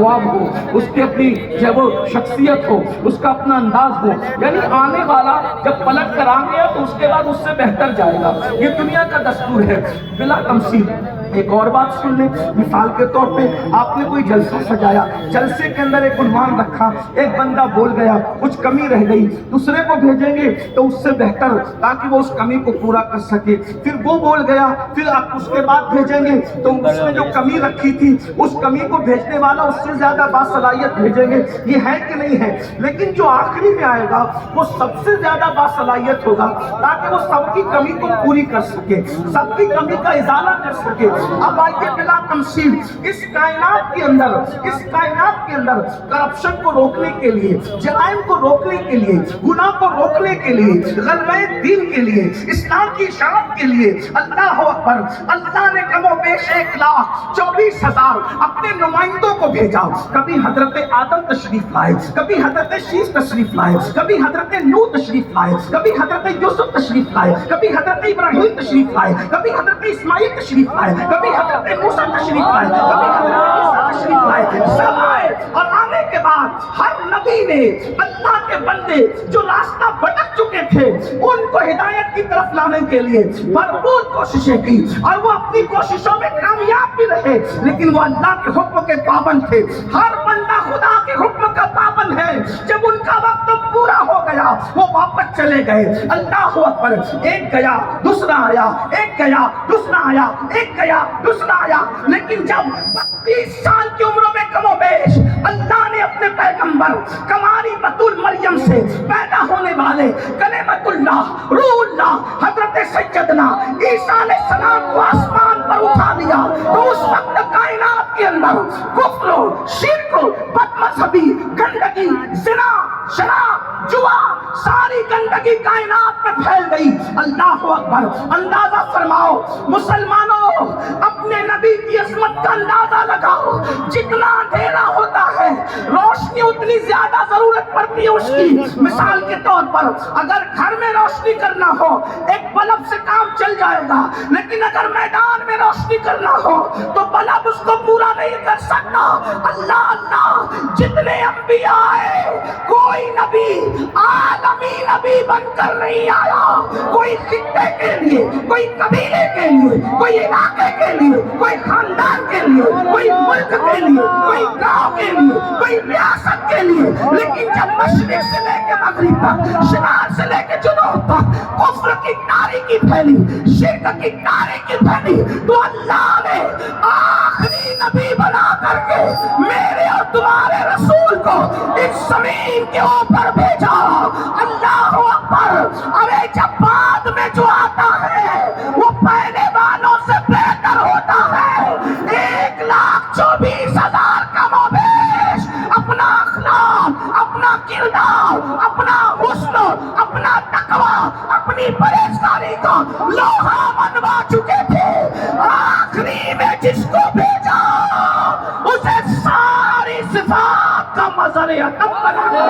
जवाब हो, उसकी अपनी जो वो शख्सियत हो, उसका अपना अंदाज हो, यानी आने वाला जब पलट कर आ गया तो उसके बाद उससे बेहतर जाएगा। ये दुनिया का दस्तूर है बिला तमसील। एक और बात सुन ले, मिसाल के तौर पे आपने कोई जलसा सजाया, जलसे के अंदर एक उन्वान रखा, एक बंदा बोल गया, कुछ कमी रह गई, दूसरे को भेजेंगे तो उससे बेहतर, ताकि वो उस कमी को पूरा कर सके। फिर वो बोल गया, फिर आप उसके बाद भेजेंगे तो उसने जो कमी रखी थी उस कमी को भेजने वाला उससे ज्यादा बासलाहियत भेजेंगे। ये है कि नहीं है? लेकिन जो आखिरी में आएगा वो सबसे ज्यादा बासलाहियत होगा, ताकि वो सबकी कमी को पूरी कर सके, सबकी कमी का इजाला कर सके। अब आइए बिला तमसील, इस कायनात के अंदर करप्शन को रोकने के लिए, जराइम को रोकने के लिए, गुनाह को रोकने के लिए, गलबे दीन के लिए, इस्लाम की इशाअत के लिए अल्लाह अकबर, अल्लाह ने कमो बेश 1,24,000 अपने नुमाइंदों को भेजा। कभी हजरत आदम तशरीफ लाए, कभी हजरत शीश तशरीफ लाए, कभी हजरत नूह तशरीफ लाए, कभी हजरत यूसुफ तशरीफ लाए, कभी हजरत इब्राहिम तशरीफ लाए, कभी हजरत इस्माइल तशरीफ लाए, कभी हजरत मूसा तशरीफ लाए, कभी हजरत ईसा तशरीफ लाए। सब आए और आने के बाद हर नबी ने अल्लाह के बंदे जो रास्ता भटक चुके थे उनको हिदायत की तरफ लाने के लिए भरपूर कोशिशें की, और वो अपनी कोशिशों में कामयाब भी रहे, लेकिन वो अल्लाह के हुक्म के पाबंद थे। हर बंदा खुदा के हुक्म का पाबंद है। जब उनका वक्त पूरा हो गया वो वापस चले गए। अल्लाह अकबर, एक गया दूसरा आया, एक गया दूसरा आया, एक गया दूसरा आया, लेकिन जब 32 साल की उम्र में कमोबेश अल्लाह ने अपने पैगंबर कमारी बतुल मरियम से पैदा होने वाले कलेमतुल्लाह रूहुल्लाह हजरत सैयदना ईसा अलैहिस्सलाम को आसमान पर उठा दिया, तो उस वक्त कायनात के अंदर कुफ्र, शिर्क, बदमज़हबी, गंदगी, ज़िना, शराब, जुआ, सारी गंदगी कायनात में फैल गई। अल्लाह अकबर, अंदाजा फरमाओ मुसलमानों, अपने नबी की अज़मत का अंदाजा लगाओ। जितना अंधेरा होता है रोशनी उतनी ज्यादा जरूरत पड़ती है उसकी। मिसाल के तौर पर अगर घर में रोशनी करना हो एक बल्ब से काम चल जाएगा, लेकिन अगर मैदान में रोशनी करना हो तो बल्ब उसको पूरा नहीं कर सकता। अल्लाह अल्लाह, जितने अंबिया आए कोई नबी आलमी नबी बनकर नहीं आया। कोई खित्ते के लिए, कोई कबीले के लिए, कोई इलाके के लिए, कोई खानदान के लिए, कोई मुल्क के लिए, कोई गांव के लिए, कोई रियासत के लिए, लेकिन जब मशरिक से लेकर मगरिब तक, शिमाल से लेकर जुनूब तक कुफ्र की तारीकी फैली, शिर्क की तारीकी फैली, तो अल्लाह ने आखिरी नबी बना करके मेरे और तुम्हारे रसूल को इस जमीन के ऊपर भेजा। अल्लाह अकबर। अरे जब बाद में जो आता है वो पहले वालों से बेहतर होता है। 1,24,000 कमोबेश अपना अखलाक, अपना किरदार, अपना हुस्न, अपना तकवा, अपनी परहेजगारी का लोहा मनवा चुके थे। आखिरी में जिसको भेजा उसे सारी सिफात का मज़र-ए-अतम बना दिया।